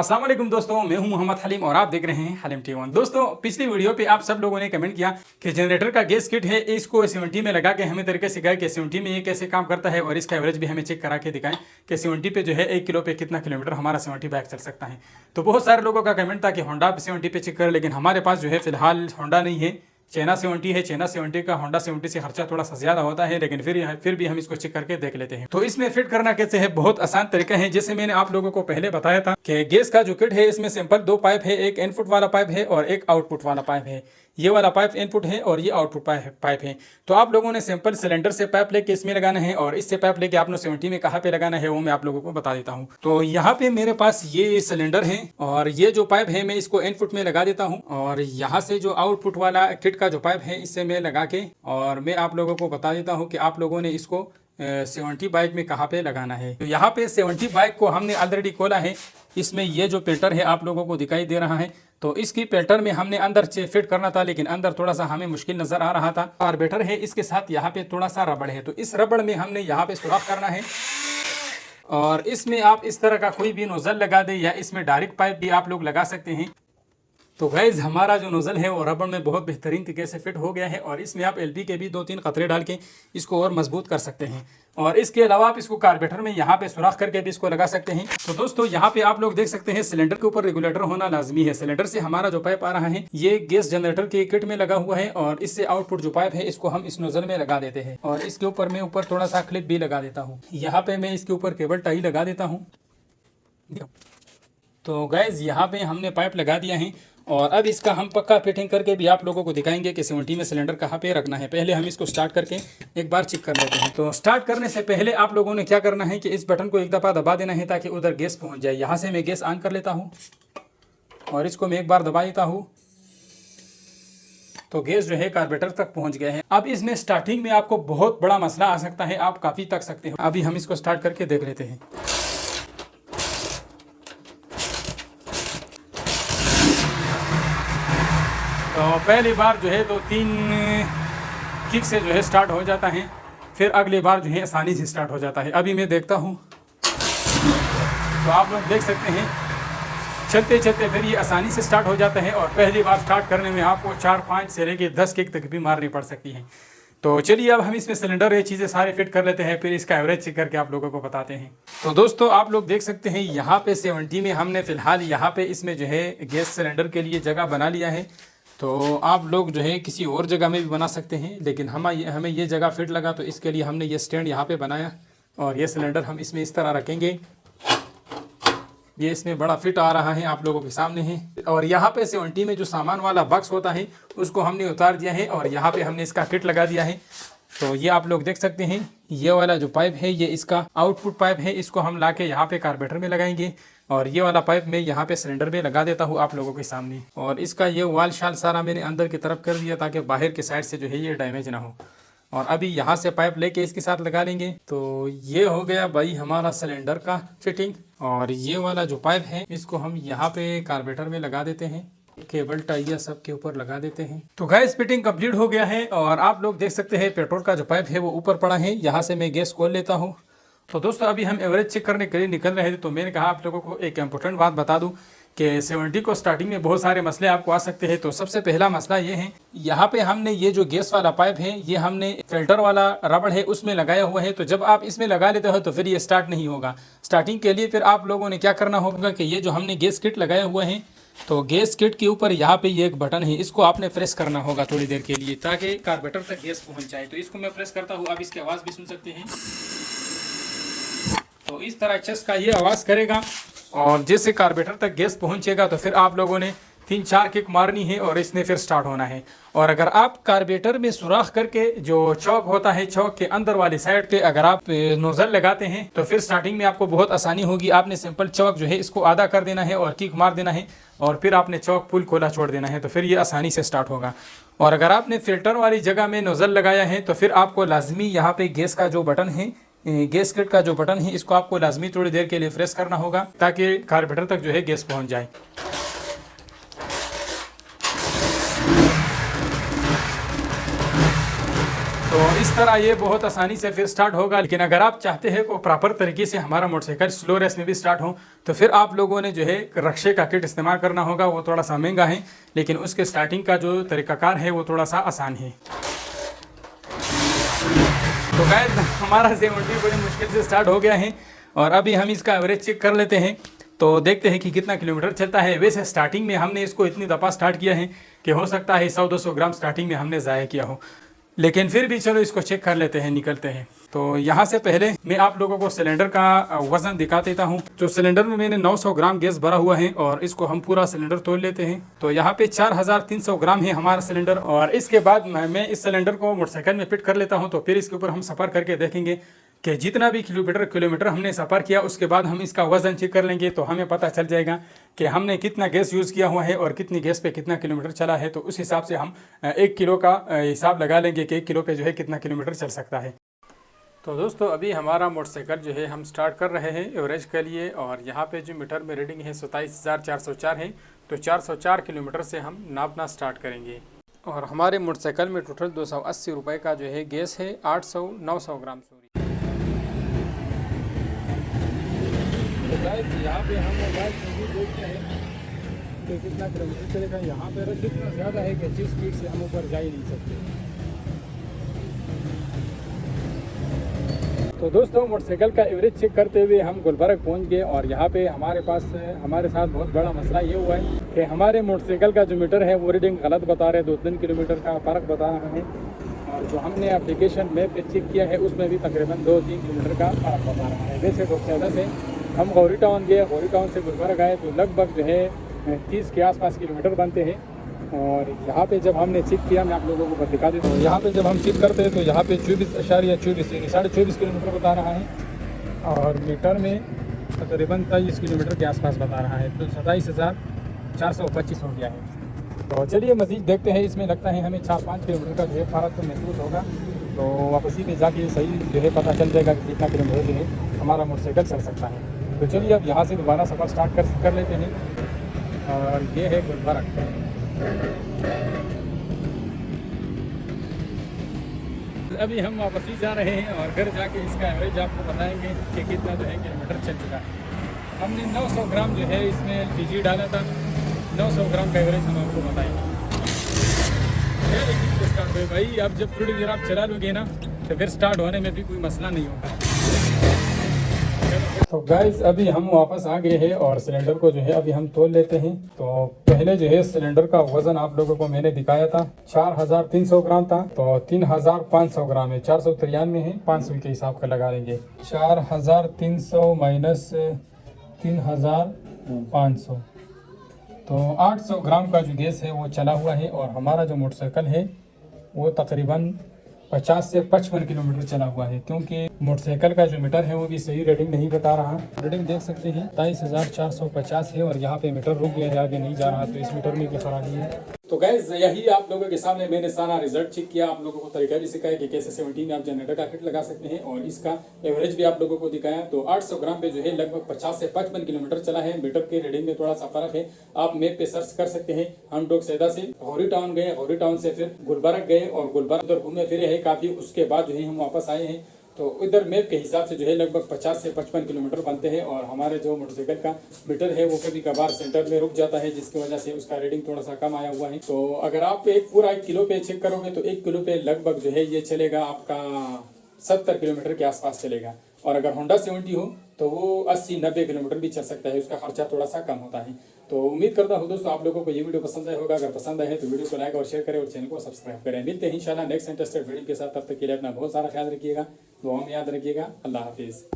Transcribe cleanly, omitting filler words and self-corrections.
अस्सलाम वालेकुम दोस्तों, मैं हूं मोहम्मद हलीम और आप देख रहे हैं हलीम टी1। दोस्तों, पिछली वीडियो पे आप सब लोगों ने कमेंट किया कि जनरेटर का गैस किट है, इसको 70 में लगा के हमें तरीके सिखाएं कि 70 में ये कैसे काम करता है और इसका एवरेज भी हमें चेक करा के दिखाएं कि 70 पे जो है 1 किलो पे कितना किलोमीटर हमारा 70 बाइक चल सकता है। तो बहुत सारे लोगों का कमेंट था कि होंडा 70 पे चेक करें, लेकिन हमारे पास जो है फिलहाल होंडा नहीं है, चाइना 70 है। चाइना 70 का होंडा 70 से खर्चा थोड़ा सा ज्यादा होता है, लेकिन फिर भी हम इसको चेक करके देख लेते हैं। तो इसमें फिट करना कैसे है, बहुत आसान तरीका है। जैसे मैंने आप लोगों को पहले बताया था कि गैस का जो किट है इसमें सिंपल 2 पाइप है, एक इनपुट वाला पाइप है और एक आउटपुट वाला पाइप है। ये वाला पाइप इनपुट है और ये आउटपुट पाइप है। तो आप लोगों ने सिंपल सिलेंडर से पाइप लेके इसमें लगाना है और इससे पाइप लेके आपने 70 में कहाँ पे लगाना है वो मैं आप लोगों को बता देता हूँ। तो यहाँ पे मेरे पास ये सिलेंडर है और ये जो पाइप है मैं इसको इनपुट में लगा देता हूँ और यहाँ से जो आउटपुट वाला किट का जो पाइप है इससे मैं लगा के और मैं आप लोगों को बता देता हूँ कि आप लोगों ने इसको 70 बाइक में कहाँ पे लगाना है। तो यहाँ पे 70 बाइक को हमने ऑलरेडी खोला है। इसमें ये जो पेल्टर है आप लोगों को दिखाई दे रहा है, तो इसकी पेल्टर में हमने अंदर से फिट करना था, लेकिन अंदर थोड़ा सा हमें मुश्किल नजर आ रहा था। कार्बेटर है, इसके साथ यहाँ पे थोड़ा सा रबड़ है, तो इस रबड़ में हमने यहाँ पे सुराख करना है और इसमें आप इस तरह का कोई भी नोजल लगा दे या इसमें डायरेक्ट पाइप भी आप लोग लगा सकते हैं। तो गाइज हमारा जो नोजल है वो रबड़ में बहुत बेहतरीन तरीके से फिट हो गया है और इसमें आप एलपी के भी 2-3 कतरे डाल के इसको और मजबूत कर सकते हैं। और इसके अलावा आप इसको कार्बेटर में यहाँ पे सुराख करके भी इसको लगा सकते हैं। तो दोस्तों यहाँ पे आप लोग देख सकते हैं सिलेंडर के ऊपर रेगुलेटर होना लाजमी है। सिलेंडर से हमारा जो पाइप आ रहा है ये गैस जनरेटर के किट में लगा हुआ है और इससे आउटपुट जो पाइप है इसको हम इस नोजल में लगा देते हैं और इसके ऊपर मैं ऊपर थोड़ा सा क्लिप भी लगा देता हूँ। यहाँ पे मैं इसके ऊपर केबल टाई लगा देता हूँ। तो गाइज यहाँ पे हमने पाइप लगा दिया है और अब इसका हम पक्का फिटिंग करके भी आप लोगों को दिखाएंगे कि 70 में सिलेंडर कहाँ पे रखना है। पहले हम इसको स्टार्ट करके एक बार चेक कर लेते हैं। तो स्टार्ट करने से पहले आप लोगों ने क्या करना है कि इस बटन को एक दफ़ा दबा देना है ताकि उधर गैस पहुँच जाए। यहाँ से मैं गैस ऑन कर लेता हूँ और इसको मैं एक बार दबा देता हूँ तो गैस जो है कार्बेटर तक पहुँच गया है। अब इसमें स्टार्टिंग में आपको बहुत बड़ा मसला आ सकता है, आप काफ़ी तक सकते हो। अभी हम इसको स्टार्ट करके देख लेते हैं। तो पहली बार जो है 2-3 किक से जो है स्टार्ट हो जाता है, फिर अगली बार जो है आसानी से स्टार्ट हो जाता है। अभी मैं देखता हूँ तो आप लोग देख सकते हैं चलते चलते फिर ये आसानी से स्टार्ट हो जाता है और पहली बार स्टार्ट करने में आपको 4-5 से लेकर 10 किक तक भी मारनी पड़ सकती है। तो चलिए अब हम इसमें सिलेंडर ये चीज़ें सारे फिट कर लेते हैं, फिर इसका एवरेज चेक करके आप लोगों को बताते हैं। तो दोस्तों आप लोग देख सकते हैं यहाँ पे 70 में हमने फ़िलहाल यहाँ पे इसमें जो है गैस सिलेंडर के लिए जगह बना लिया है। तो आप लोग जो है किसी और जगह में भी बना सकते हैं, लेकिन हमें ये जगह फिट लगा तो इसके लिए हमने ये स्टैंड यहाँ पे बनाया और ये सिलेंडर हम इसमें इस तरह रखेंगे। ये इसमें बड़ा फिट आ रहा है, आप लोगों के सामने है। और यहाँ पे 70 में जो सामान वाला बक्स होता है उसको हमने उतार दिया है और यहाँ पे हमने इसका किट लगा दिया है। तो ये आप लोग देख सकते हैं ये वाला जो पाइप है ये इसका आउटपुट पाइप है, इसको हम लाके यहाँ पे कार्बेटर में लगाएंगे और ये वाला पाइप मैं यहाँ पे सिलेंडर में लगा देता हूँ आप लोगों के सामने। और इसका ये वाल शाल सारा मैंने अंदर की तरफ कर दिया ताकि बाहर की साइड से जो है ये डैमेज ना हो। और अभी यहाँ से पाइप लेके इसके साथ लगा लेंगे। तो ये हो गया भाई हमारा सिलेंडर का फिटिंग। और ये वाला जो पाइप है इसको हम यहाँ पे कार्बेटर में लगा देते हैं, केबल टाइया सब के ऊपर लगा देते हैं। तो गैस फिटिंग कंप्लीट हो गया है और आप लोग देख सकते हैं पेट्रोल का जो पाइप है वो ऊपर पड़ा है। यहाँ से मैं गैस खोल लेता हूँ। तो दोस्तों अभी हम एवरेज चेक करने के लिए निकल रहे थे, तो मैंने कहा आप लोगों को एक इम्पोर्टेंट बात बता दूं कि 70 को स्टार्टिंग में बहुत सारे मसले आपको आ सकते हैं। तो सबसे पहला मसला ये है, यहाँ पे हमने ये जो गैस वाला पाइप है ये हमने फिल्टर वाला रबड़ है उसमें लगाया हुआ है। तो जब आप इसमें लगा लेते हो तो फिर ये स्टार्ट नहीं होगा। स्टार्टिंग के लिए फिर आप लोगों ने क्या करना होगा कि ये जो हमने गैस किट लगाया हुआ है तो गैस किट के ऊपर यहाँ पे ये एक बटन है, इसको आपने प्रेस करना होगा थोड़ी देर के लिए ताकि कार्बेटर तक गैस पहुँच जाए। तो इसको मैं प्रेस करता हूँ, आप इसकी आवाज़ भी सुन सकते हैं। तो इस तरह चेस का ये आवाज़ करेगा और जैसे कार्बेटर तक गैस पहुंचेगा तो फिर आप लोगों ने 3-4 किक मारनी है और इसने फिर स्टार्ट होना है। और अगर आप कार्बेटर में सुराख करके जो चौक होता है चौक के अंदर वाली साइड पे अगर आप नोजल लगाते हैं तो फिर स्टार्टिंग में आपको बहुत आसानी होगी। आपने सिंपल चौक जो है इसको आधा कर देना है और किक मार देना है और फिर आपने चौक फुल खोला छोड़ देना है, तो फिर ये आसानी से स्टार्ट होगा। और अगर आपने फिल्टर वाली जगह में नोजल लगाया है तो फिर आपको लाजमी यहाँ पे गैस का जो बटन है, गैस किट का जो बटन है इसको आपको लाजमी थोड़ी देर के लिए प्रेस करना होगा ताकि कार्बेटर तक जो है गैस पहुंच जाए। तो इस तरह ये बहुत आसानी से फिर स्टार्ट होगा। लेकिन अगर आप चाहते हैं कि प्रॉपर तरीके से हमारा मोटरसाइकिल स्लो रेस में भी स्टार्ट हो, तो फिर आप लोगों ने जो है रक्शे का किट इस्तेमाल करना होगा। वो थोड़ा सा महंगा है, लेकिन उसके स्टार्टिंग का जो तरीक़ाकार है वो थोड़ा सा आसान है। तो गाइस हमारा 70 बड़ी मुश्किल से स्टार्ट हो गया है और अभी हम इसका एवरेज चेक कर लेते हैं। तो देखते हैं कि कितना किलोमीटर चलता है। वैसे स्टार्टिंग में हमने इसको इतनी दफ़ा स्टार्ट किया है कि हो सकता है 100-200 ग्राम स्टार्टिंग में हमने ज़ाया किया हो, लेकिन फिर भी चलो इसको चेक कर लेते हैं, निकलते हैं। तो यहाँ से पहले मैं आप लोगों को सिलेंडर का वज़न दिखा देता हूँ। तो सिलेंडर में मैंने 900 ग्राम गैस भरा हुआ है और इसको हम पूरा सिलेंडर तोल लेते हैं। तो यहाँ पे 4300 ग्राम है हमारा सिलेंडर। और इसके बाद मैं इस सिलेंडर को मोटरसाइकिल में फिट कर लेता हूँ। तो फिर इसके ऊपर हम सफ़र करके देखेंगे कि जितना भी किलोमीटर हमने सफ़र किया, उसके बाद हम इसका वज़न चेक कर लेंगे। तो हमें पता चल जाएगा कि हमने कितना गैस यूज़ किया हुआ है और कितनी गैस पे कितना किलोमीटर चला है। तो उस हिसाब से हम 1 किलो का हिसाब लगा लेंगे कि 1 किलो पे जो है कितना किलोमीटर चल सकता है। तो दोस्तों अभी हमारा मोटरसाइकिल जो है हम स्टार्ट कर रहे हैं एवरेज के लिए। और यहाँ पे जो मीटर में रीडिंग है 27,404 है। तो 404 किलोमीटर से हम नापना स्टार्ट करेंगे। और हमारे मोटरसाइकिल में टोटल 280 रुपये का जो है गैस है, 900 ग्राम सॉरी। यहाँ पे हम मोबाइल से भी देखते हैं कि कितना किलोमीटर चलेगा। यहाँ पे रश इतना ज़्यादा है कि जिस स्पीड से हम ऊपर जा ही नहीं सकते। तो दोस्तों मोटरसाइकिल का एवरेज चेक करते हुए हम गुलबर्ग पहुँच गए। और यहाँ पे हमारे साथ बहुत बड़ा मसला ये हुआ है कि हमारे मोटरसाइकिल का जो मीटर है वो रीडिंग गलत बता रहे हैं, 2-3 किलोमीटर का फ़र्क बता रहा है। और जो हमने एप्लीकेशन मैप पे चेक किया है उसमें भी तकरीबन 2-3 किलोमीटर का फ़र्क बता रहा है। वैसे तो ज़्यादा से हम गौरी टाउन गए, गौरी टाउन से गुलबर्ग आए तो लगभग जो है 30 के आसपास किलोमीटर बनते हैं। और यहाँ पे जब हमने चेक किया, मैं आप लोगों को दिखा देता हूँ। यहाँ पे जब हम चेक करते हैं तो यहाँ पे 24.24 यानी 24.5 किलोमीटर बता रहा है और मीटर में तकरीबन 23 किलोमीटर के आसपास बता रहा है। तो 27,425 हो गया है। तो चलिए मज़ीद देखते हैं। इसमें लगता है हमें 4-5 किलोमीटर का जो है फ़र्क तो महसूस होगा। तो वापसी में जाके सही जो है पता चल जाएगा कि कितना किलोमीटर जो है हमारा मोटरसाइकिल चल सकता है। तो चलिए अब यहाँ से दोबारा सफ़र स्टार्ट कर लेते हैं। और ये है गुलबर्ग। अभी हम वापसी जा रहे हैं और घर जाके इसका एवरेज आपको बताएंगे कि कितना जो है किलोमीटर चल चुका है। हमने 900 ग्राम जो है इसमें LPG डाला था। 900 ग्राम का एवरेज हम आपको बताएंगे। स्टार्ट हुए भाई, अब जब थोड़ी देर आप चला लोगे ना तो फिर स्टार्ट होने में भी कोई मसला नहीं होगा। तो गाइस अभी हम वापस आ गए हैं और सिलेंडर को जो है अभी हम तोल लेते हैं। तो पहले जो है सिलेंडर का वजन आप लोगों को मैंने दिखाया था 4300 ग्राम था। तो 3500 ग्राम है, 493 है, 500 के हिसाब का लगा लेंगे। 4300 माइनस 3500 तो 800 ग्राम का जो गैस है वो चला हुआ है। और हमारा जो मोटरसाइकिल है वो तकरीबन 50 से 55 किलोमीटर चला हुआ है, क्योंकि मोटरसाइकिल का जो मीटर है वो भी सही रीडिंग नहीं बता रहा। रीडिंग देख सकते हैं 27,450 है और यहाँ पे मीटर रुक गया है, आगे नहीं जा रहा। तो इस मीटर में भी खराबी है। तो गैस यही आप लोगों के सामने मैंने सारा रिजल्ट चेक किया, आप लोगों को तरीका भी सिखाया कि कैसे 70 में आप जनरेटर का किट लगा सकते हैं। और इसका एवरेज भी आप लोगों को दिखाया। तो 800 ग्राम पे जो है लगभग 50 से 55 किलोमीटर चला है। मीटर के रीडिंग में थोड़ा सा फर्क है, आप मैप पे सर्च कर सकते हैं। हम लोग सैदा से गौरी टाउन गए, गौरी टाउन से फिर गुलबर्ग गए और गुलबर्ग उधर घूमे फिरे है काफ़ी। उसके बाद जो है हम वापस आए हैं। तो इधर मैप के हिसाब से जो है लगभग 50 से 55 किलोमीटर बनते हैं। और हमारे जो मोटरसाइकिल का मीटर है वो कभी कभार सेंटर में रुक जाता है, जिसकी वजह से उसका रीडिंग थोड़ा सा कम आया हुआ है। तो अगर आप पूरा 1 किलो पे चेक करोगे तो 1 किलो पे लगभग जो है ये चलेगा आपका 70 किलोमीटर के आसपास चलेगा। और अगर होंडा 70 हो तो वो 80-90 किलोमीटर भी चल सकता है, उसका खर्चा थोड़ा सा कम होता है। तो उम्मीद करता हूँ दोस्तों आप लोगों को ये वीडियो पसंद आया होगा। अगर पसंद आए तो वीडियो को लाइक और शेयर करें और चैनल को सब्सक्राइब करें। मिलते हैं इंशाल्लाह नेक्स्ट इंटरेस्टेड वीडियो के साथ। तब तक के लिए अपना बहुत सारा ख्याल रखिएगा, दुआ में याद रखिएगा। अल्लाह हाफिज़।